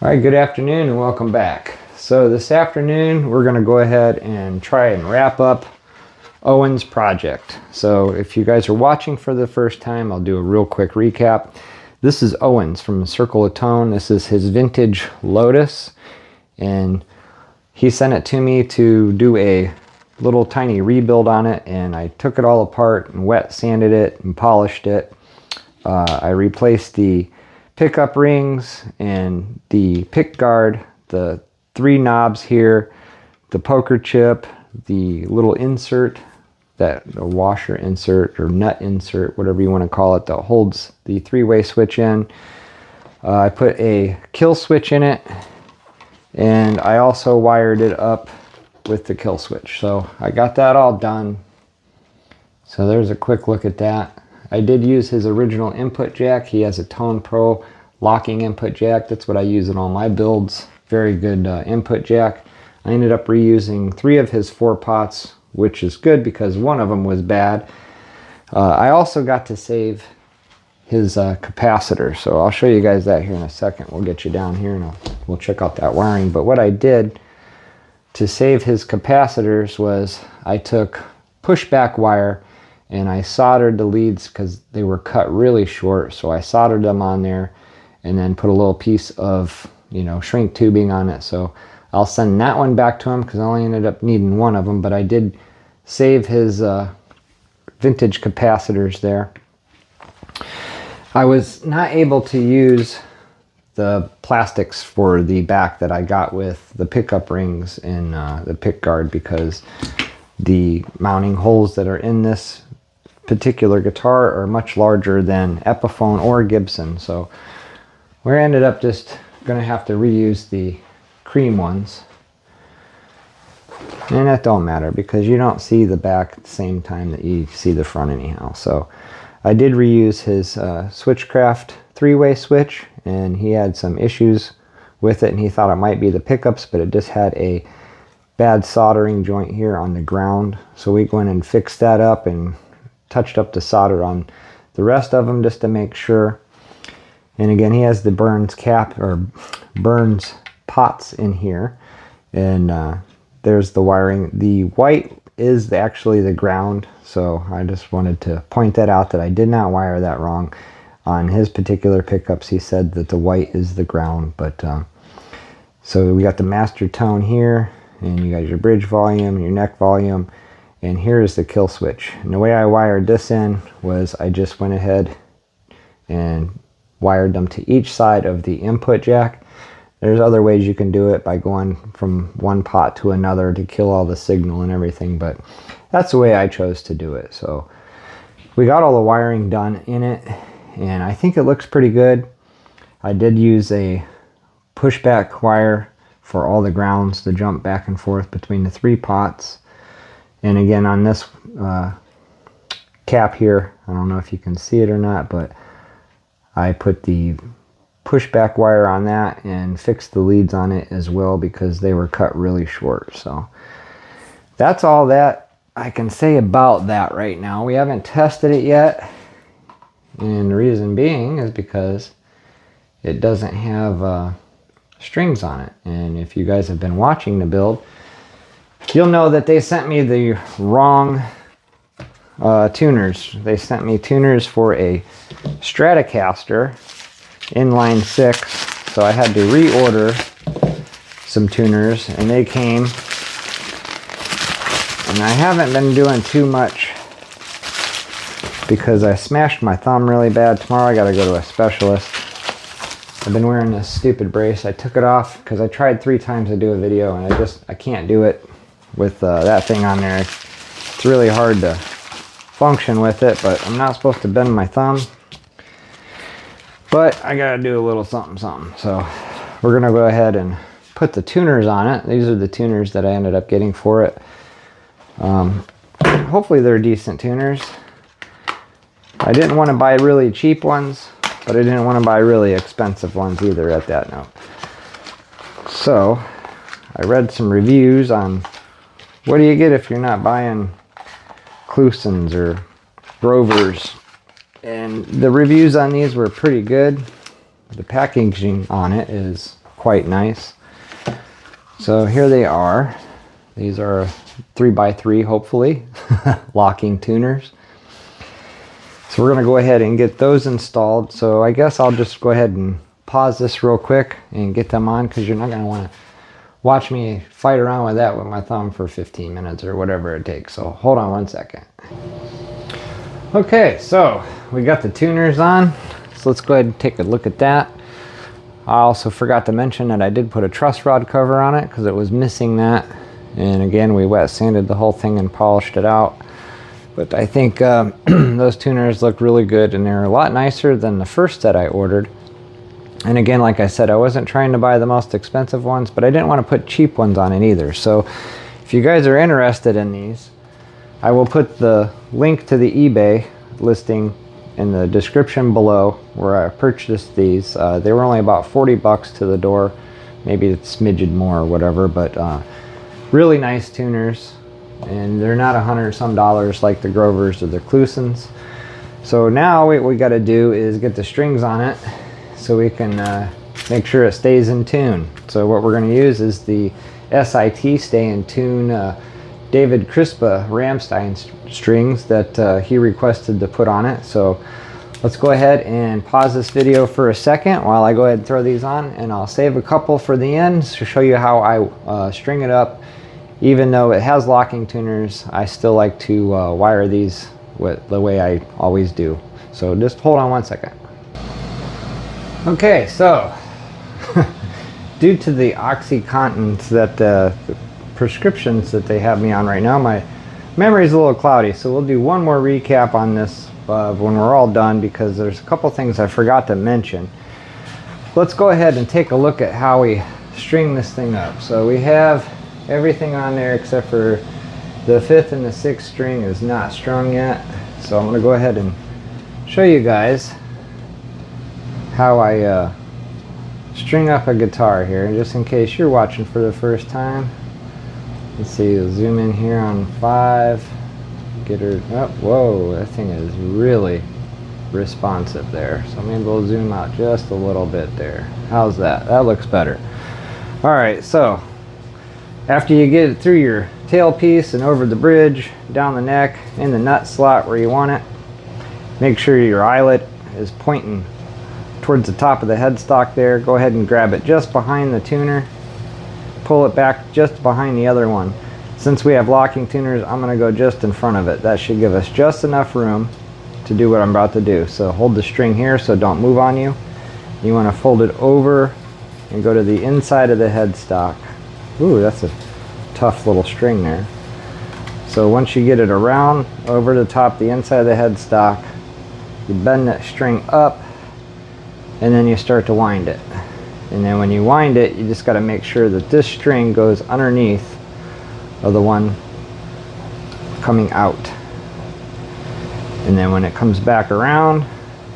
All right, good afternoon and welcome back. So this afternoon we're going to go ahead and try and wrap up Owen's project. So if you guys are watching for the first time, I'll do a real quick recap. This is Owen's from Circle of Tone. This is his vintage Lotus, and he sent it to me to do a little tiny rebuild on it, and I took it all apart and wet sanded it and polished it. I replaced the pickup rings and the pick guard, the three knobs here, the poker chip, the little insert, that a washer insert or nut insert, whatever you want to call it, that holds the three-way switch in. I put a kill switch in it, and I also wired it up with the kill switch. So I got that all done. So there's a quick look at that. I did use his original input jack. He has a Tone Pro locking input jack. That's what I use in all my builds. Very good input jack. I ended up reusing 3 of his 4 pots, which is good because one of them was bad. I also got to save his capacitor, so I'll show you guys that here in a second. We'll get you down here and we'll check out that wiring. But what I did to save his capacitors was I took pushback wire and I soldered the leads because they were cut really short. So I soldered them on there and then put a little piece of, shrink tubing on it. So I'll send that one back to him because I only ended up needing one of them, but I did save his vintage capacitors there. I was not able to use the plastics for the back that I got with the pickup rings and the pick guard because the mounting holes that are in this particular guitar are much larger than Epiphone or Gibson. So we ended up just going to have to reuse the cream ones. And that don't matter because you don't see the back at the same time that you see the front anyhow. So I did reuse his Switchcraft 3-way switch, and he had some issues with it and he thought it might be the pickups, but it just had a bad soldering joint here on the ground. So we went and fixed that up and touched up the solder on the rest of them just to make sure. And again, he has the Burns cap or Burns pots in here, and there's the wiring. The white is actually the ground, so I just wanted to point that out, that I did not wire that wrong. On his particular pickups, he said that the white is the ground. But so we got the master tone here, and you got your bridge volume, your neck volume, and here is the kill switch. And the way I wired this in was I just went ahead and wired them to each side of the input jack. There's other ways you can do it by going from one pot to another to kill all the signal and everything, but that's the way I chose to do it. So we got all the wiring done in it, and I think it looks pretty good. I did use a pushback wire for all the grounds to jump back and forth between the 3 pots. And again, on this cap here, I don't know if you can see it or not, but I put the pushback wire on that and fixed the leads on it as well because they were cut really short. So that's all that I can say about that right now. We haven't tested it yet, and the reason being is because it doesn't have strings on it. And if you guys have been watching the build, you'll know that they sent me the wrong tuners. They sent me tuners for a Stratocaster inline 6, so I had to reorder some tuners, and they came. And I haven't been doing too much because I smashed my thumb really bad. Tomorrow I gotta go to a specialist. I've been wearing this stupid brace. I took it off because I tried 3 times to do a video, and I can't do it with that thing on there. It's really hard to function with it, but I'm not supposed to bend my thumb. But I gotta do a little something. So we're gonna go ahead and put the tuners on it. These are the tuners that I ended up getting for it. Hopefully they're decent tuners. I didn't want to buy really cheap ones, but I didn't want to buy really expensive ones either at that note. So I read some reviews on what do you get if you're not buying Klusons or Grovers, and the reviews on these were pretty good. The packaging on it is quite nice. So here they are. These are 3x3, hopefully, locking tuners. So we're going to go ahead and get those installed. So I guess I'll just go ahead and pause this real quick and get them on, because you're not going to want to watch me fight around with that with my thumb for 15 minutes or whatever it takes. So hold on one second. Okay, so we got the tuners on. So let's go ahead and take a look at that. I also forgot to mention that I did put a truss rod cover on it because it was missing that. And again, we wet sanded the whole thing and polished it out. But I think those tuners look really good, and they're a lot nicer than the first set I ordered. And again, like I said, I wasn't trying to buy the most expensive ones, but I didn't want to put cheap ones on it either. So if you guys are interested in these, I will put the link to the eBay listing in the description below where I purchased these. They were only about 40 bucks to the door, maybe a smidgen more or whatever, but really nice tuners, and they're not $100 some like the Grovers or the Klusons. So now what we got to do is get the strings on it so we can make sure it stays in tune. So what we're going to use is the SIT Stay in Tune David Crispa Ramstein strings that he requested to put on it. So let's go ahead and pause this video for a second while I go ahead and throw these on, and I'll save a couple for the end to show you how I string it up. Even though it has locking tuners, I still like to wire these the way I always do. So just hold on one second. Okay, so due to the OxyContins that the prescriptions that they have me on right now, my memory is a little cloudy, so we'll do one more recap on this when we're all done, because there's a couple things I forgot to mention. Let's go ahead and take a look at how we string this thing up. So we have everything on there except for the 5th and the 6th string is not strung yet. So I'm going to go ahead and show you guys how I string up a guitar here, just in case you're watching for the first time. Let's see, zoom in here on 5, get her, oh, whoa, that thing is really responsive there. So maybe we'll zoom out just a little bit there. How's that? That looks better. Alright, so after you get it through your tailpiece and over the bridge, down the neck, in the nut slot where you want it, make sure your eyelet is pointing towards the top of the headstock there. Go ahead and grab it just behind the tuner. Pull it back just behind the other one. Since we have locking tuners, I'm going to go just in front of it. That should give us just enough room to do what I'm about to do. So hold the string here so don't move on you. You want to fold it over and go to the inside of the headstock. Ooh, that's a tough little string there. So once you get it around over the top, the inside of the headstock, you bend that string up, and then you start to wind it. And then when you wind it, you just got to make sure that this string goes underneath of the one coming out. And then when it comes back around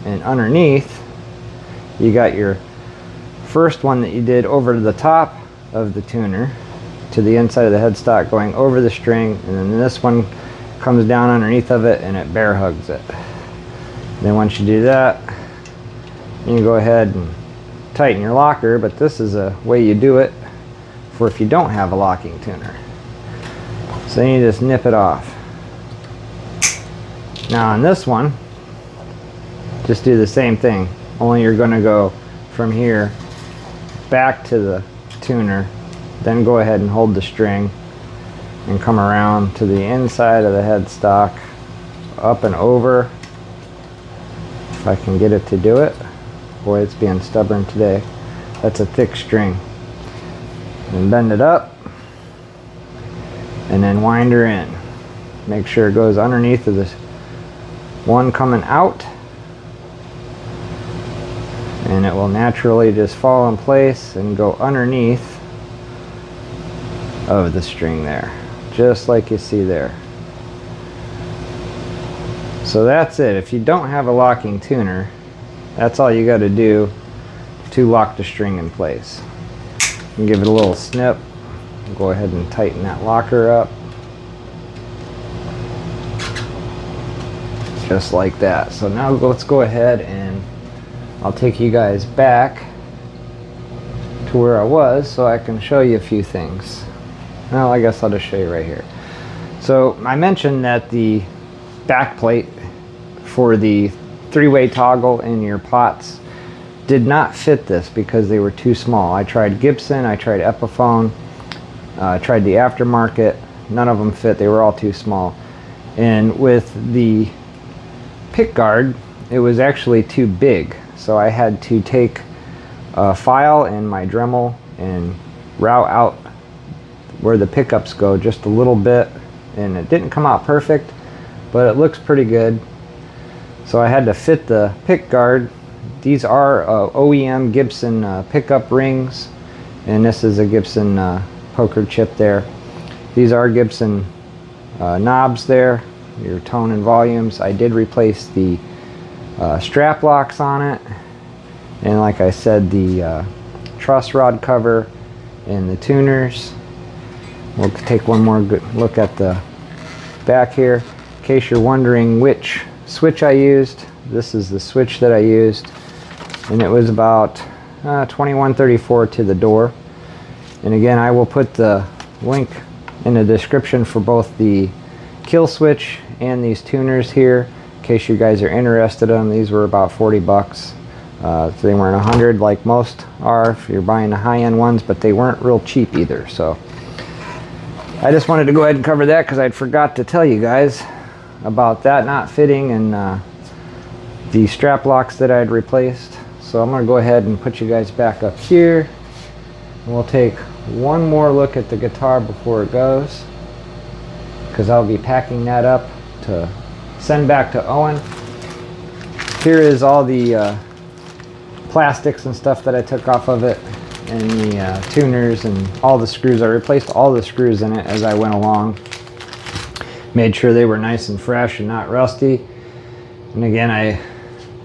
and underneath, you got your first one that you did over to the top of the tuner to the inside of the headstock going over the string, and then this one comes down underneath of it and it bear hugs it. And then once you do that, you can go ahead and tighten your locker, but this is a way you do it for if you don't have a locking tuner. So then you just nip it off. Now on this one, just do the same thing, only you're going to go from here back to the tuner, then go ahead and hold the string and come around to the inside of the headstock, up and over, if I can get it to do it. Boy, it's being stubborn today. That's a thick string. And bend it up, and then wind her in. Make sure it goes underneath of this one coming out, and it will naturally just fall in place and go underneath of the string there, just like you see there. So that's it. If you don't have a locking tuner, that's all you got to do to lock the string in place. And give it a little snip. Go ahead and tighten that locker up. Just like that. So now let's go ahead and I'll take you guys back to to where I was so I can show you a few things. Well, I guess I'll just show you right here. So I mentioned that the back plate for the three-way toggle in your pots did not fit this because they were too small. I tried Gibson, I tried Epiphone, I tried the aftermarket. None of them fit. They were all too small. And with the pick guard, it was actually too big. So I had to take a file and my Dremel and route out where the pickups go just a little bit. And it didn't come out perfect, but it looks pretty good. So I had to fit the pick guard. These are OEM Gibson pickup rings, and this is a Gibson poker chip there. These are Gibson knobs there, your tone and volumes. I did replace the strap locks on it, and like I said, the truss rod cover and the tuners. We'll take one more good look at the back here. In case you're wondering which switch I used, this is the switch that I used, and it was about 2134 to the door. And again, I will put the link in the description for both the kill switch and these tuners here in case you guys are interested in them. These were about 40 bucks. So they weren't 100 like most are if you're buying the high-end ones, but they weren't real cheap either. So I just wanted to go ahead and cover that because I'd forgot to tell you guys about that not fitting and the strap locks that I'd replaced. So I'm going to go ahead and put you guys back up here, and we'll take one more look at the guitar before it goes, because I'll be packing that up to send back to Owen. Here is all the plastics and stuff that I took off of it, and the tuners and all the screws. I replaced all the screws in it as I went along. Made sure they were nice and fresh and not rusty. And again, I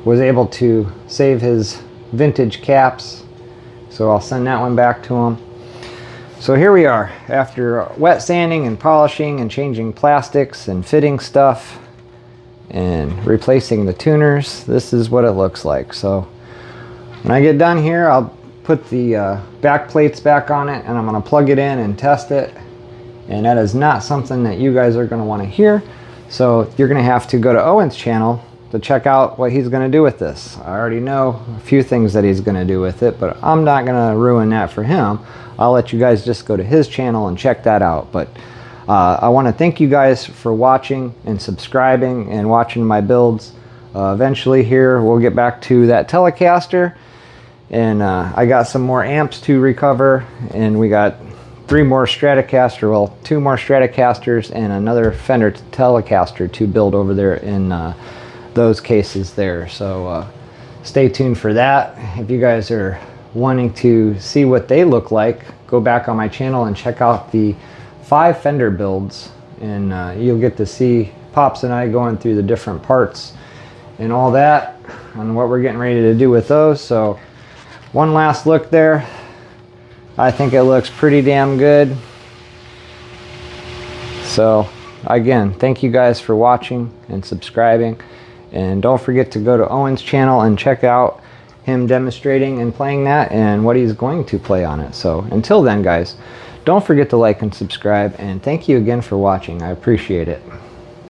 was able to save his vintage caps, so I'll send that one back to him. So here we are, after wet sanding and polishing and changing plastics and fitting stuff and replacing the tuners. This is what it looks like. So when I get done here, I'll put the back plates back on it, and I'm going to plug it in and test it. And that is not something that you guys are going to want to hear, so you're going to have to go to Owen's channel to check out what he's going to do with this. I already know a few things that he's going to do with it, but I'm not going to ruin that for him. I'll let you guys just go to his channel and check that out. But I want to thank you guys for watching and subscribing and watching my builds. Eventually here we'll get back to that Telecaster, and I got some more amps to recover, and we got 3 more Stratocaster, well, 2 more Stratocasters and another Fender Telecaster to build over there in those cases there. So stay tuned for that. If you guys are wanting to see what they look like, go back on my channel and check out the 5 Fender builds, and you'll get to see Pops and I going through the different parts and all that and what we're getting ready to do with those. So one last look there. I think it looks pretty damn good. So again, thank you guys for watching and subscribing, and don't forget to go to Owen's channel and check out him demonstrating and playing that and what he's going to play on it. So until then guys, don't forget to like and subscribe, and thank you again for watching. I appreciate it.